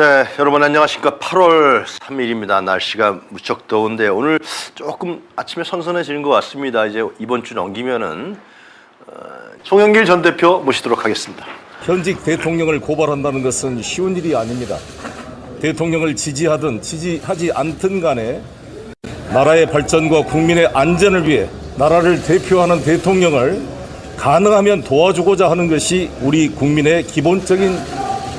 네, 여러분 안녕하십니까. 8월 3일입니다. 날씨가 무척 더운데 오늘 조금 아침에 선선해지는 것 같습니다. 이제 이번 주 넘기면은 송영길 전 대표 모시도록 하겠습니다. 현직 대통령을 고발한다는 것은 쉬운 일이 아닙니다. 대통령을 지지하든 지지하지 않든 간에 나라의 발전과 국민의 안전을 위해 나라를 대표하는 대통령을 가능하면 도와주고자 하는 것이 우리 국민의 기본적인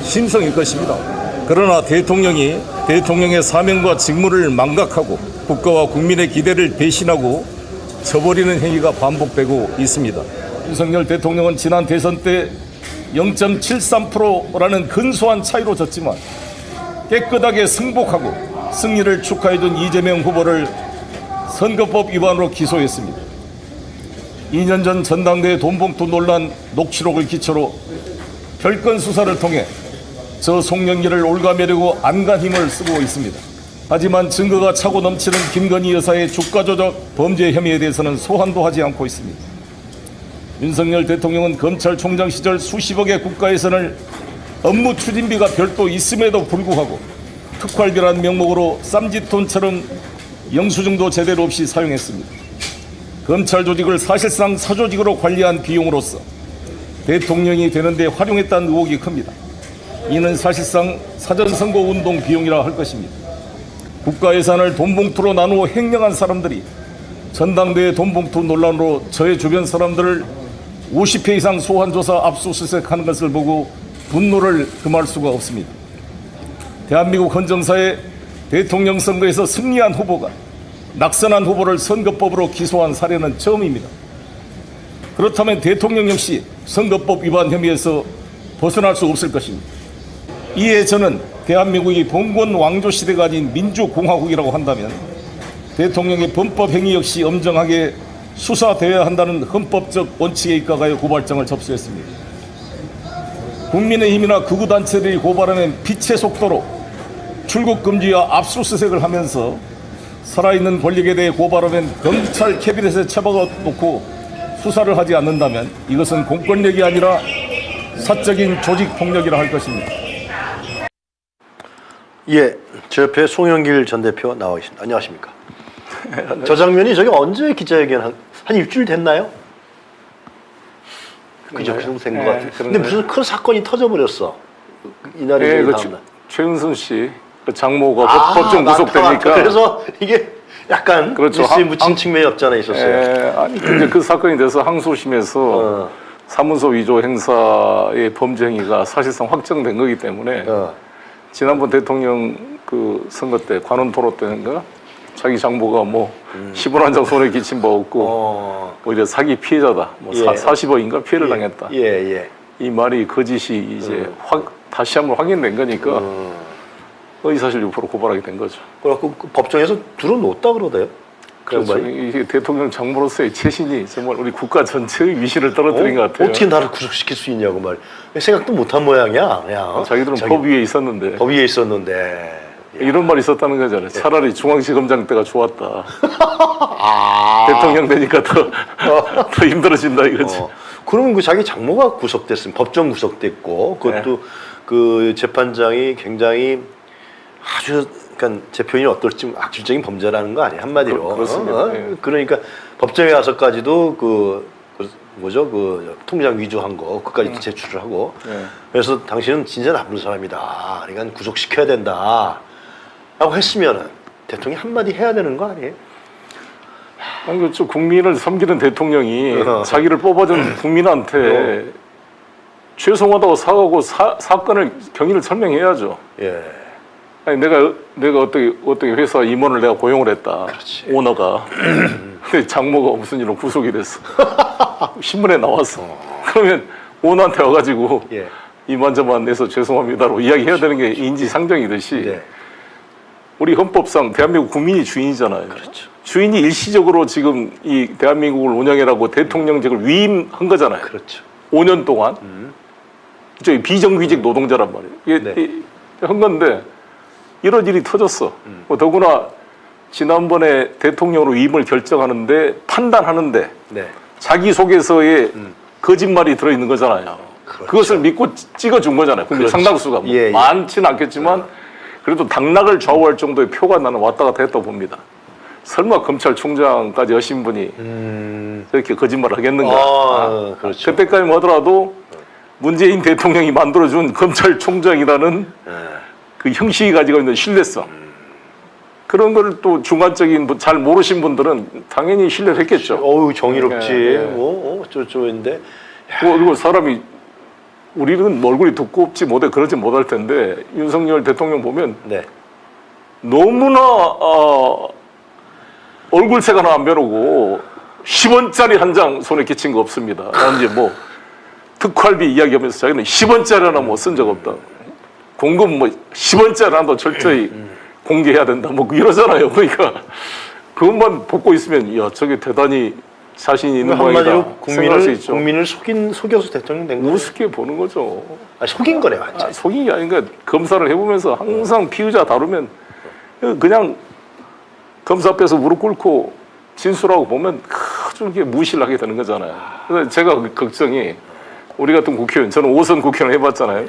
심성일 것입니다. 그러나 대통령의 사명과 직무를 망각하고 국가와 국민의 기대를 배신하고 저버리는 행위가 반복되고 있습니다. 윤석열 대통령은 지난 대선 때 0.73%라는 근소한 차이로 졌지만 깨끗하게 승복하고 승리를 축하해준 이재명 후보를 선거법 위반으로 기소했습니다. 2년 전 전당대회 돈봉투 논란 녹취록을 기초로 별건 수사를 통해 저 송영길을 올가매려고 안간 힘을 쓰고 있습니다. 하지만 증거가 차고 넘치는 김건희 여사의 주가 조작 범죄 혐의에 대해서는 소환도 하지 않고 있습니다. 윤석열 대통령은 검찰총장 시절 수십억의 국가 예산을 업무 추진비가 별도 있음에도 불구하고 특활비라는 명목으로 쌈짓돈처럼 영수증도 제대로 없이 사용했습니다. 검찰 조직을 사실상 사조직으로 관리한 비용으로서 대통령이 되는데 활용했다는 의혹이 큽니다. 이는 사실상 사전선거운동 비용이라 할 것입니다. 국가 예산을 돈봉투로 나누어 횡령한 사람들이 전당대회 돈봉투 논란으로 저의 주변 사람들을 50회 이상 소환조사 압수수색하는 것을 보고 분노를 금할 수가 없습니다. 대한민국 헌정사의 대통령 선거에서 승리한 후보가 낙선한 후보를 선거법으로 기소한 사례는 처음입니다. 그렇다면 대통령 역시 선거법 위반 혐의에서 벗어날 수 없을 것입니다. 이에 저는 대한민국이 봉건 왕조 시대가 아닌 민주공화국이라고 한다면 대통령의 범법 행위 역시 엄정하게 수사되어야 한다는 헌법적 원칙에 입각하여 고발장을 접수했습니다. 국민의힘이나 극우단체들이 고발하는 빛의 속도로 출국 금지와 압수수색을 하면서 살아있는 권력에 대해 고발하면 검찰 캐비넷에 처박아 놓고 수사를 하지 않는다면 이것은 공권력이 아니라 사적인 조직 폭력이라 할 것입니다. 예, 저 옆에 송영길 전 대표 나와 계십니다. 안녕하십니까. 저 장면이 저기 언제 기자회견 한 일주일 됐나요? 그죠, 그 정도 된 것 같아요. 근데 무슨 큰 사건이 터져버렸어. 이날이 다음날. 최은순 씨 그 장모가 법정 구속되니까 그래서 이게 약간 그렇죠. 뉴스에 묻힌 측면이 없잖아 있었어요. 아니 근데 그 사건이 돼서 항소심에서 사문서 위조 행사의 범죄 행위가 사실상 확정된 거기 때문에 지난번 대통령 그 선거 때 관훈 토론 때인가 자기 장모가 뭐 10원 한 장 손에 끼친 바 없고 오히려 사기 피해자다. 뭐 40억인가 피해를 당했다. 이 말이 거짓이 이제 다시 한번 확인된 거니까 의사실 유포로 고발하게 된 거죠. 그래갖고 그 법정에서 들어놓았다 그러대요. 그렇죠. 이게 대통령 장모로서의 체신이 정말 우리 국가 전체의 위신을 떨어뜨린 것 같아요. 어떻게 나를 구속시킬 수 있냐고 말. 생각도 못한 모양이야. 그냥. 자기들은 법 위에 있었는데. 법 위에 있었는데. 이런 말이 있었다는 거잖아요. 차라리 중앙지검장 때가 좋았다. 대통령 되니까 더 힘들어진다 이거지. 그러면 그 자기 장모가 구속됐으면 법정 구속됐고 그것도 그 재판장이 굉장히 아주 그러니까 제 표현이 어떨지 악질적인 범죄라는 거 아니에요 한마디로. 그렇습니다. 그러니까 법정에 가서까지도 그 통장 위조한 거 그까지 제출을 하고 그래서 당신은 진짜 나쁜 사람이다. 그러니까 구속시켜야 된다. 라고 했으면은 대통령이 한마디 해야 되는 거 아니에요? 아니 그렇죠. 국민을 섬기는 대통령이 자기를 뽑아준 국민한테 죄송하다고 사과하고 사건을 경위를 설명해야죠. 아니 내가 어떻게 회사 임원을 내가 고용을 했다. 그렇지. 오너가. 근데 장모가 무슨 일로 구속이 됐어. 신문에 나왔어. 그러면 오너한테 와가지고 이만저만 내서 죄송합니다로 이야기해야 되는 게 인지상정이듯이 우리 헌법상 대한민국 국민이 주인이잖아요. 그렇죠. 주인이 일시적으로 지금 이 대한민국을 운영해라고 대통령직을 위임한 거잖아요. 그렇죠. 5년 동안. 저희 비정규직 노동자란 말이에요. 이게 한 건데 이런 일이 터졌어. 더구나 지난번에 대통령으로 위임을 결정하는데 판단하는데 자기소개서에 거짓말이 들어있는 거잖아요. 그것을 믿고 찍어준 거잖아요. 근데 그렇죠. 상당수가 뭐 예, 예. 많지는 않겠지만 그래도 당락을 좌우할 정도의 표가 나는 왔다 갔다 했다고 봅니다. 설마 검찰총장까지 하신 분이 저렇게 거짓말을 하겠는가? 그렇죠. 그때까지 하더라도 문재인 대통령이 만들어준 검찰총장이라는 그 형식이 가지고 있는 신뢰성 그런 걸 또 중간적인 잘 모르신 분들은 당연히 신뢰를 했겠죠. 어우 정의롭지. 예, 예. 뭐 어쩌고저쩌고인데. 그리고 사람이 우리는 얼굴이 두껍지 못해 그러지 못할 텐데 윤석열 대통령 보면 네. 너무나 얼굴색 하나 안 변하고 10원짜리 한 장 손에 끼친 거 없습니다. 이제 뭐 특활비 이야기하면서 자기는 10원짜리 하나 뭐 쓴 적 없다. 공급 뭐 10원짜리 하나도 철저히 공개해야 된다. 뭐 이러잖아요. 그러니까 그것만 보고 있으면 야 저게 대단히 자신 있는 모양이다. 한마디로 생각할 수 있죠. 국민을 속여서 대통령 된 거예요. 우습게 보는 거죠. 속인 거네 완전. 속인 게 아닌가. 검사를 해보면서 항상 피의자 다루면 그냥 검사 앞에서 무릎 꿇고 진술하고 보면 아주 이렇게 무시를 하게 되는 거잖아요. 그래서 제가 걱정이 우리 같은 국회의원, 저는 5선 국회의원 해봤잖아요.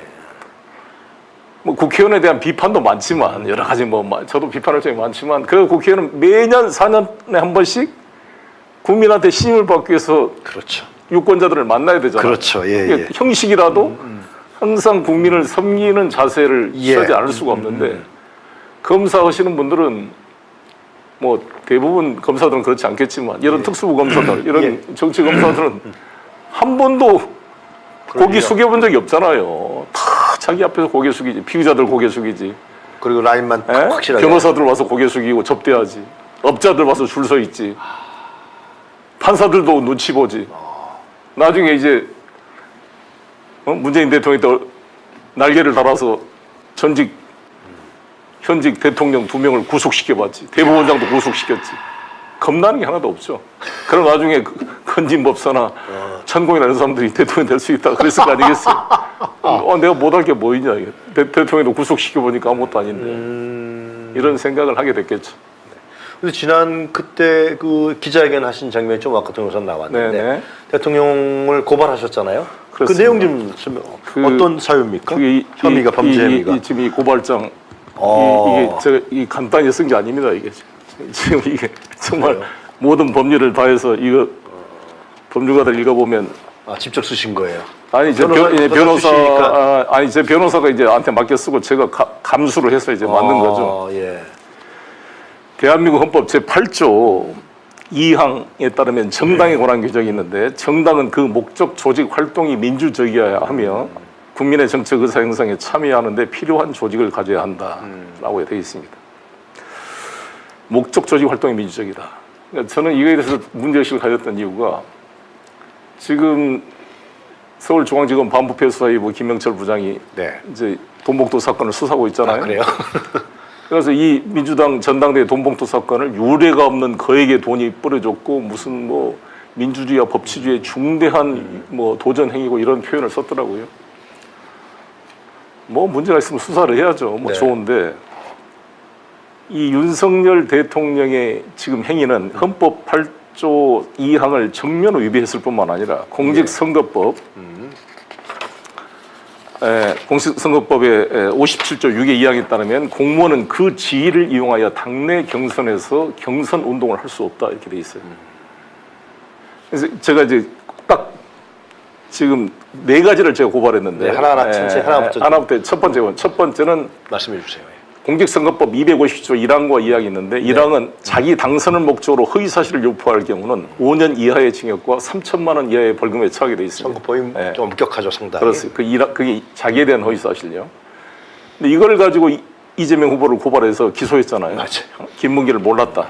뭐 국회의원에 대한 비판도 많지만 여러 가지 뭐 저도 비판할 점이 많지만 그래도 국회의원은 매년 4년에 한 번씩 국민한테 신임을 받기 위해서 그렇죠. 유권자들을 만나야 되잖아요. 그렇죠. 예, 그게 예. 형식이라도 항상 국민을 섬기는 자세를 예. 취하지 않을 수가 없는데 검사 하시는 분들은 뭐 대부분 검사들은 그렇지 않겠지만 이런 특수부 검사들, 이런 정치 검사들은 한 번도 고개 숙여본 적이 없잖아요. 다 자기 앞에서 고개 숙이지. 피의자들 고개 숙이지. 그리고 라인만 에? 확실하게. 변호사들 와서 고개 숙이고 접대하지. 업자들 와서 줄 서 있지. 판사들도 눈치 보지. 나중에 이제 문재인 대통령이 또 날개를 달아서 현직 대통령 2명을 구속시켜봤지. 대법원장도 구속시켰지. 겁나는 게 하나도 없죠. 그럼 나중에 건진법사나 천공이나 이런 사람들이 대통령 될 수 있다 그랬을 거 아니겠어요? 내가 못할 게 뭐 있냐. 대통령도 구속시켜보니까 아무것도 아닌데. 이런 생각을 하게 됐겠죠. 근데 지난 그때 그 기자회견 하신 장면이 좀 아까 동영상 나왔는데 네네. 대통령을 고발하셨잖아요. 그 그렇습니다. 내용 좀 설명. 어떤 사유입니까? 혐의가 범죄 혐의가. 지금 이 고발장 이게 제가 이 간단히 쓴 게 아닙니다. 이게 지금 이게 정말 그래요? 모든 법률을 다해서 이거 법률가들 읽어보면 직접 쓰신 거예요. 아니 제 변호사 출신이니까. 아니 제 변호사가 이제 나한테 맡겨 쓰고 제가 감수를 해서 이제 만든 거죠. 예. 대한민국 헌법 제8조 2항에 따르면 정당에 관한 규정이 있는데 정당은 그 목적 조직 활동이 민주적이어야 하며 국민의 정책 의사 형성에 참여하는 데 필요한 조직을 가져야 한다라고 되어 있습니다. 목적 조직 활동이 민주적이다. 그러니까 저는 이거에 대해서 문제의식을 가졌던 이유가 지금 서울중앙지검 반부패수사이부 김영철 부장이 네. 이제 돈봉투 사건을 수사하고 있잖아요. 그래요? 그래서 이 민주당 전당대회 돈봉투 사건을 유례가 없는 거액의 돈이 뿌려졌고 무슨 뭐 민주주의와 법치주의의 중대한 뭐 도전 행위고 이런 표현을 썼더라고요. 뭐 문제가 있으면 수사를 해야죠. 뭐 네. 좋은데 이 윤석열 대통령의 지금 행위는 헌법 8조 2항을 정면으로 위배했을 뿐만 아니라 공직선거법 공직선거법의 57조 6의 2항에 따르면 공무원은 그 지위를 이용하여 당내 경선에서 경선 운동을 할 수 없다 이렇게 돼 있어요. 그래서 제가 이제 딱 지금 4가지를 제가 고발했는데 네, 하나하나 천천히 하나부터 첫 번째는 말씀해 주세요. 공직선거법 250조 1항과 2항이 있는데 1항은 자기 당선을 목적으로 허위사실을 유포할 경우는 5년 이하의 징역과 3천만 원 이하의 벌금에 처하게 돼 있습니다. 선거법이 좀 엄격하죠 상당히. 그렇습니다. 그게 자기에 대한 허위사실이요. 근데 이걸 가지고 이재명 후보를 고발해서 기소했잖아요. 맞아요. 김문기를 몰랐다.